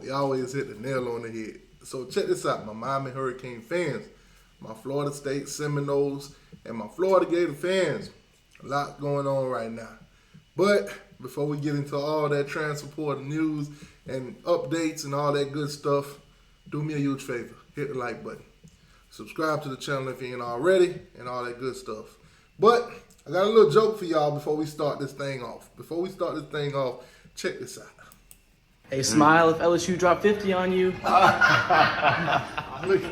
He always hit the nail on the head. So check this out, my Miami Hurricane fans, my Florida State Seminoles, and my Florida Gator fans. A lot going on right now. But before we get into all that transfer portal news and updates and all that good stuff, do me a huge favor. Hit the like button. Subscribe to the channel if you ain't already and all that good stuff. But I got a little joke for y'all before we start this thing off. Check this out. Hey, smile if LSU drop 50 on you. Look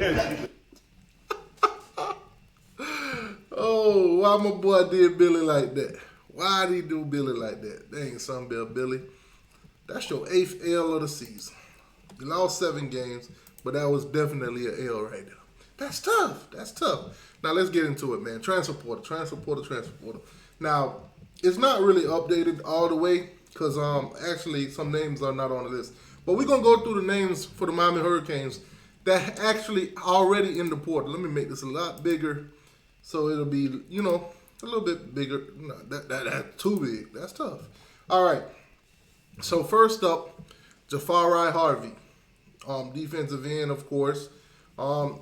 at you. Oh, why my boy did Billy like that? Why did he do Billy like that? Dang, son, Billy. That's your 8th L of the season. You lost 7 games, but that was definitely an L right there. That's tough. Now, let's get into it, man. Transfer portal. Now, it's not really updated all the way because actually some names are not on the list. But we're going to go through the names for the Miami Hurricanes that actually already in the portal. Let me make this a lot bigger so it'll be, a little bit bigger. No, that's too big. That's tough. All right. So first up, Jafari Harvey, defensive end, of course,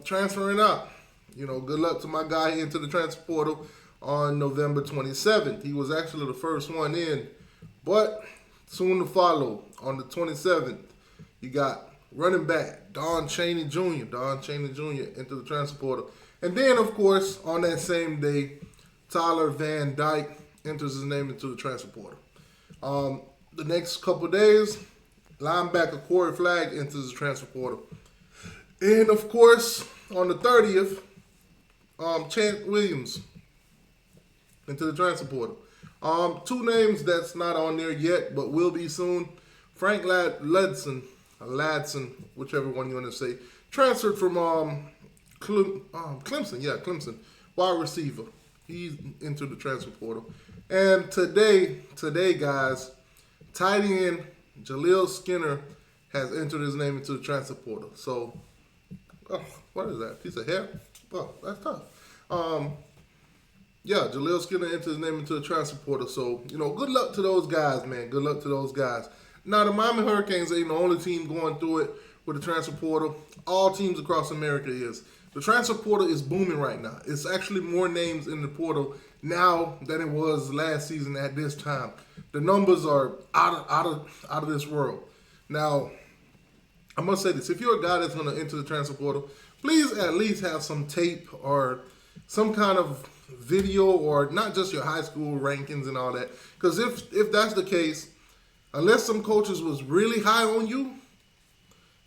transferring out. Good luck to my guy into the transfer portal on November 27th. He was actually the first one in, but soon to follow on the 27th, you got running back Don Chaney Jr. into the transfer portal. And then, of course, on that same day, Tyler Van Dyke enters his name into the transfer portal. The next couple of days, linebacker Corey Flagg enters the transfer portal. And, of course, on the 30th, Chant Williams into the transfer portal. 2 names that's not on there yet, but will be soon. Frank Ladson, whichever one you want to say, transferred from Clemson, wide receiver. He's into the transfer portal. And today, guys, tight end Jaleel Skinner has entered his name into the transfer portal. So, what is that? Piece of hair? Oh, that's tough. Jaleel Skinner entered his name into the transfer portal. So, good luck to those guys, man. Good luck to those guys. Now, the Miami Hurricanes ain't the only team going through it with the transfer portal. All teams across America is. The transfer portal is booming right now. It's actually more names in the portal now than it was last season at this time. The numbers are out of this world. Now, I must say this. If you're a guy that's going to enter the transfer portal, please at least have some tape or some kind of video, or not just your high school rankings and all that. Because if that's the case, unless some coaches was really high on you,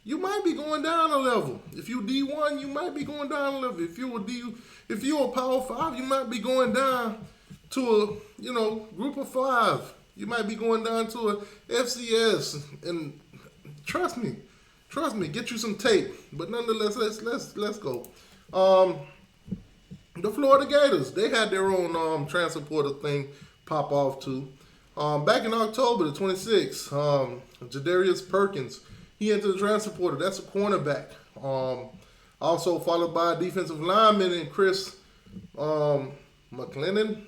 you might be going down a level. If you D1, you might be going down a level. If you're a Power 5, you might be going down to a group of 5. You might be going down to a FCS. And trust me, get you some tape. But nonetheless, let's go. The Florida Gators, they had their own transfer portal thing pop off too. Back in October the 26th, Jadarius Perkins, he entered the transfer portal. That's a cornerback. Also followed by defensive lineman and Chris McClellan,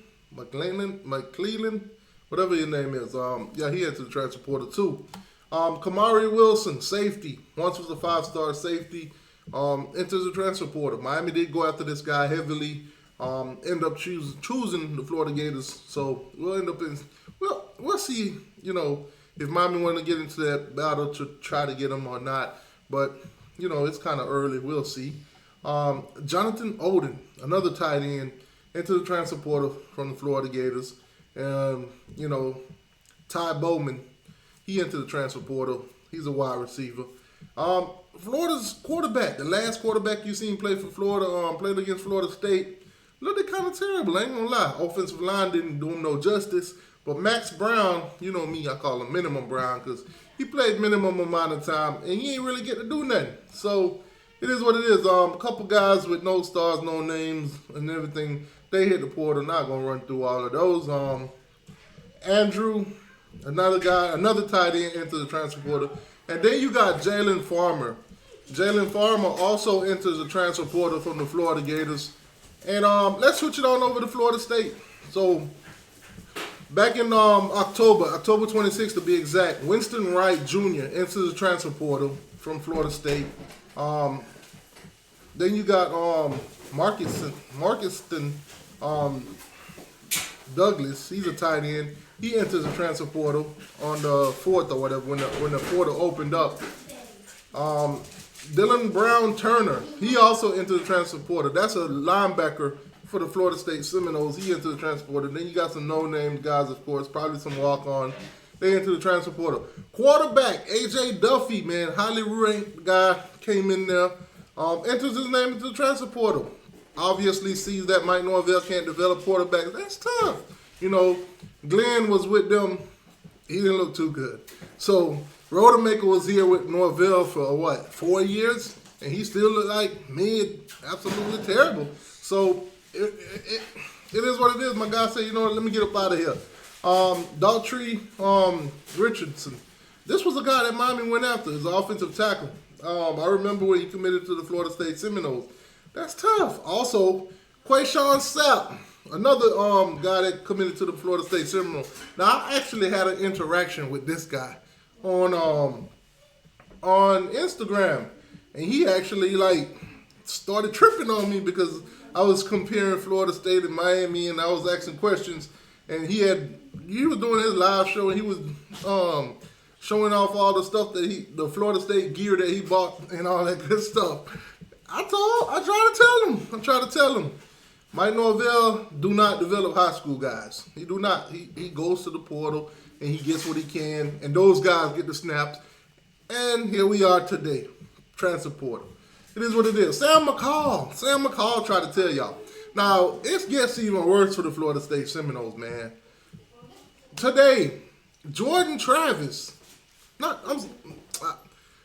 whatever your name is. He entered the transfer portal too. Kamari Wilson, safety, once was a 5-star safety, enters the transfer portal. Miami did go after this guy heavily. End up choosing the Florida Gators. So we'll end up we'll see, if Miami want to get into that battle to try to get him or not. But, it's kind of early. We'll see. Jonathan Oden, another tight end, into the transfer portal from the Florida Gators. Ty Bowman, he entered the transfer portal. He's a wide receiver. Florida's quarterback, the last quarterback you seen play for Florida, played against Florida State, looked kind of terrible. I ain't gonna lie. Offensive line didn't do him no justice. But Max Brown, you know me, I call him Minimum Brown because he played minimum amount of time and he ain't really get to do nothing. So it is what it is. A couple guys with no stars, no names, and everything, they hit the portal. Not gonna run through all of those. Andrew, another tight end into the transfer portal. And then you got Jalen Farmer. Jalen Farmer also enters the transfer portal from the Florida Gators. And let's switch it on over to Florida State. So back in October 26th to be exact, Winston Wright Jr. enters the transfer portal. from Florida State. Then you got Marcuston Douglas. He's a tight end. He enters the transfer portal on the 4th or whatever when the portal opened up. Dylan Brown Turner. He also entered the transfer portal. That's a linebacker for the Florida State Seminoles. He entered the transfer portal. Then you got some no-name guys, of course, probably some walk-on. They entered the transfer portal. Quarterback AJ Duffy, man, highly ranked guy, came in there. Enters his name into the transfer portal. Obviously sees that Mike Norvell can't develop quarterbacks. That's tough. You know, Glenn was with them. He didn't look too good. So Rodemaker was here with Norvell for 4 years? And he still looked like mid, absolutely terrible. So it is what it is. My guy said, you know what, let me get up out of here. Daughtry Richardson. This was a guy that Miami went after as an offensive tackle. I remember when he committed to the Florida State Seminoles. That's tough. Also, Quayshawn Sapp, another guy that committed to the Florida State Seminoles. Now, I actually had an interaction with this guy on Instagram, and he actually started tripping on me because I was comparing Florida State and Miami, and I was asking questions, and he was doing his live show, and he was showing off all the stuff that the Florida State gear that he bought and all that good stuff. I try to tell him, Mike Norvell do not develop high school guys. He do not. He goes to the portal and he gets what he can, and those guys get the snaps. And here we are today, transfer portal. It is what it is. Sam McCall tried to tell y'all. Now, it gets even worse for the Florida State Seminoles, man. Today, Jordan Travis.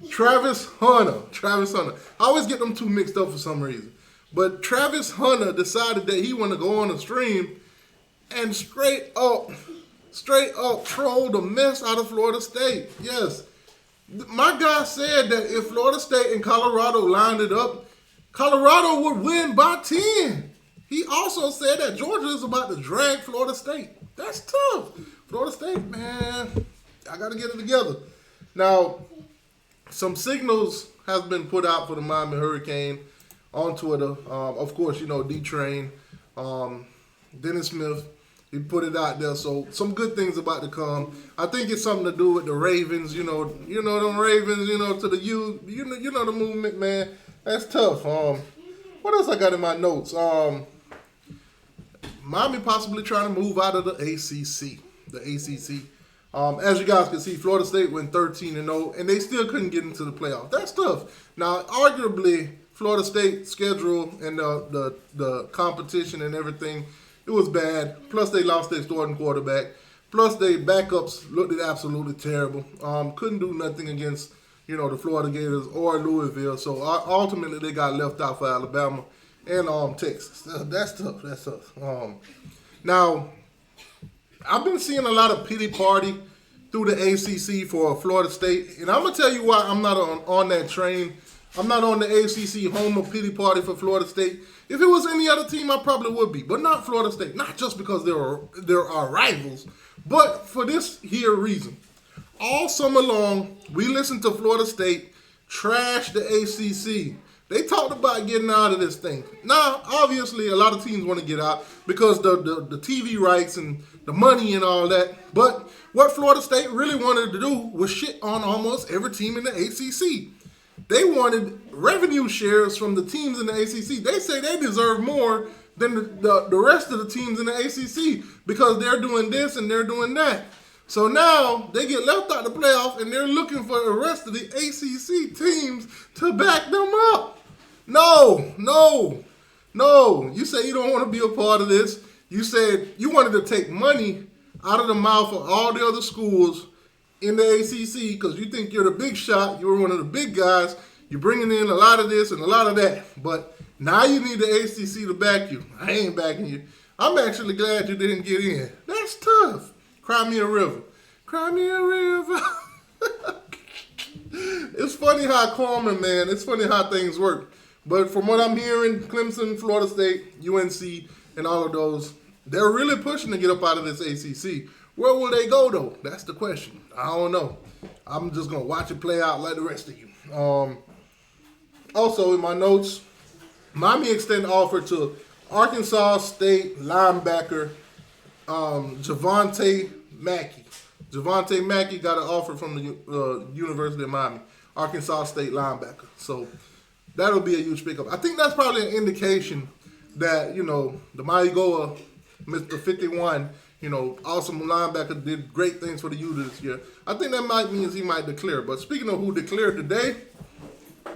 Travis Hunter. I always get them two mixed up for some reason. But Travis Hunter decided that he wanted to go on a stream and straight up troll the mess out of Florida State. Yes. My guy said that if Florida State and Colorado lined it up, Colorado would win by 10. He also said that Georgia is about to drag Florida State. That's tough. Florida State, man, I got to get it together. Now, some signals has been put out for the Miami Hurricane on Twitter. Of course, you know, D-Train, Dennis Smith, he put it out there. So some good things about to come. I think it's something to do with the Ravens. You know them Ravens. To the youth. You know the movement, man. That's tough. What else I got in my notes? Miami possibly trying to move out of the ACC. As you guys can see, Florida State went 13-0, and they still couldn't get into the playoff. That's tough. Now, arguably, Florida State schedule and the competition and everything, it was bad. Plus, they lost their starting quarterback. Plus, their backups looked absolutely terrible. Couldn't do nothing against, the Florida Gators or Louisville. So, ultimately, they got left out for Alabama and Texas. That's tough. Now, I've been seeing a lot of pity party through the ACC for Florida State, and I'm going to tell you why I'm not on that train. I'm not on the ACC homer pity party for Florida State. If it was any other team, I probably would be, but not Florida State. Not just because there are rivals, but for this here reason. All summer long, we listened to Florida State trash the ACC. They talked about getting out of this thing. Now, obviously, a lot of teams want to get out because the TV rights and the money and all that. But what Florida State really wanted to do was shit on almost every team in the ACC. They wanted revenue shares from the teams in the ACC. They say they deserve more than the rest of the teams in the ACC because they're doing this and they're doing that. So now they get left out of the playoff and they're looking for the rest of the ACC teams to back them up. No. You say you don't want to be a part of this. You said you wanted to take money out of the mouth of all the other schools in the ACC because you think you're the big shot. You're one of the big guys. You're bringing in a lot of this and a lot of that. But now you need the ACC to back you. I ain't backing you. I'm actually glad you didn't get in. That's tough. Cry me a river. Cry me a river. It's funny how Coleman, man. It's funny how things work. But from what I'm hearing, Clemson, Florida State, UNC, and all of those, they're really pushing to get up out of this ACC. Where will they go, though? That's the question. I don't know. I'm just going to watch it play out like the rest of you. Also in my notes, Miami extended offer to Arkansas State linebacker Javante Mackey. Javante Mackey got an offer from the University of Miami, Arkansas State linebacker. So that'll be a huge pickup. I think that's probably an indication that, the Miami Goa, Mr. 51, awesome linebacker, did great things for the U this year. I think that might means he might declare. But speaking of who declared today,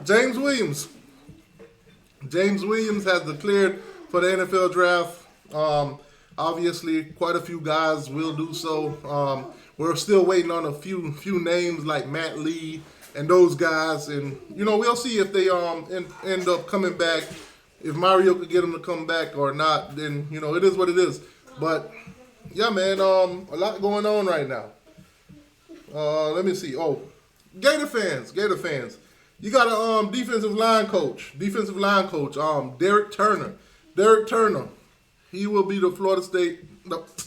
James Williams. James Williams has declared for the NFL draft. Obviously, quite a few guys will do so. We're still waiting on a few names like Matt Lee and those guys, and we'll see if they end up coming back. If Mario could get them to come back or not, then it is what it is. But yeah, man, a lot going on right now. Let me see. Oh, Gator fans. You got a defensive line coach, Derek Turner. Derek Turner, he will be the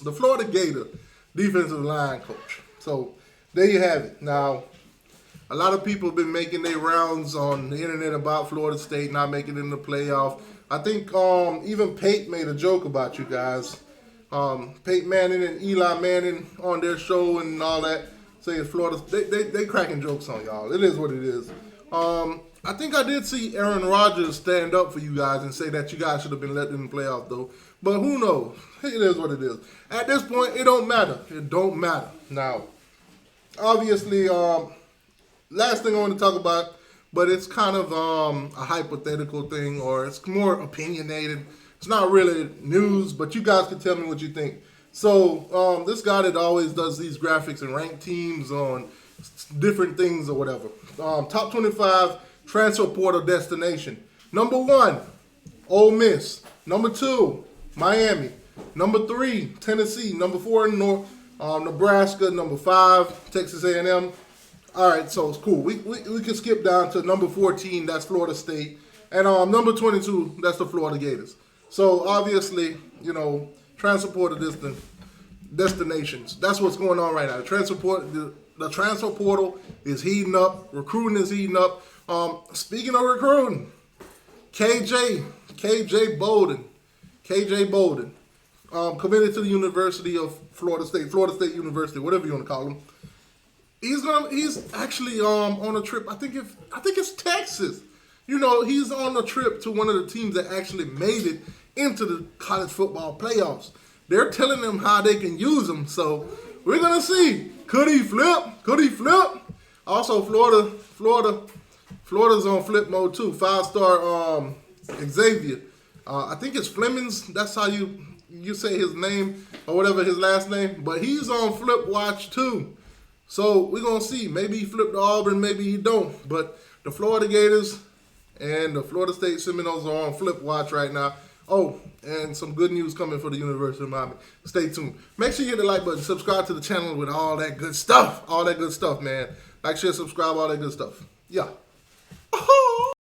the Florida Gator defensive line coach. So there you have it. Now, a lot of people have been making their rounds on the internet about Florida State not making it in the playoff. I think even Peyton made a joke about you guys. Peyton Manning and Eli Manning on their show and all that, saying Florida, they cracking jokes on y'all. It is what it is. I think I did see Aaron Rodgers stand up for you guys and say that you guys should have been let in the playoff though. But who knows? It is what it is. At this point, it don't matter. It don't matter. Now, obviously, last thing I want to talk about, but it's kind of a hypothetical thing, or it's more opinionated. It's not really news, but you guys can tell me what you think. So this guy that always does these graphics and rank teams on different things or whatever. Top 25 transfer portal destination. Number 1, Ole Miss. Number 2, Miami. Number 3, Tennessee. Number 4, Nebraska. Number 5, Texas A&M. All right, so it's cool. We can skip down to number 14. That's Florida State. And number 22, that's the Florida Gators. So obviously, transfer portal destinations. That's what's going on right now. The transfer portal is heating up. Recruiting is heating up. Speaking of recruiting, KJ Bolden, committed to the University of Florida State University, whatever you want to call him. He's actually on a trip. I think it's Texas. He's on a trip to one of the teams that actually made it into the college football playoffs. They're telling them how they can use him. So we're gonna see. Could he flip? Also, Florida's on flip mode too. 5-star Xavier. I think it's Flemings. That's how you say his name or whatever his last name. But he's on flip watch too. So we're gonna see. Maybe he flipped to Auburn. Maybe he don't. But the Florida Gators and the Florida State Seminoles are on flip watch right now. Oh, and some good news coming for the University of Miami. Stay tuned. Make sure you hit the like button. Subscribe to the channel with all that good stuff. All that good stuff, man. Like, share, subscribe, all that good stuff. Yeah.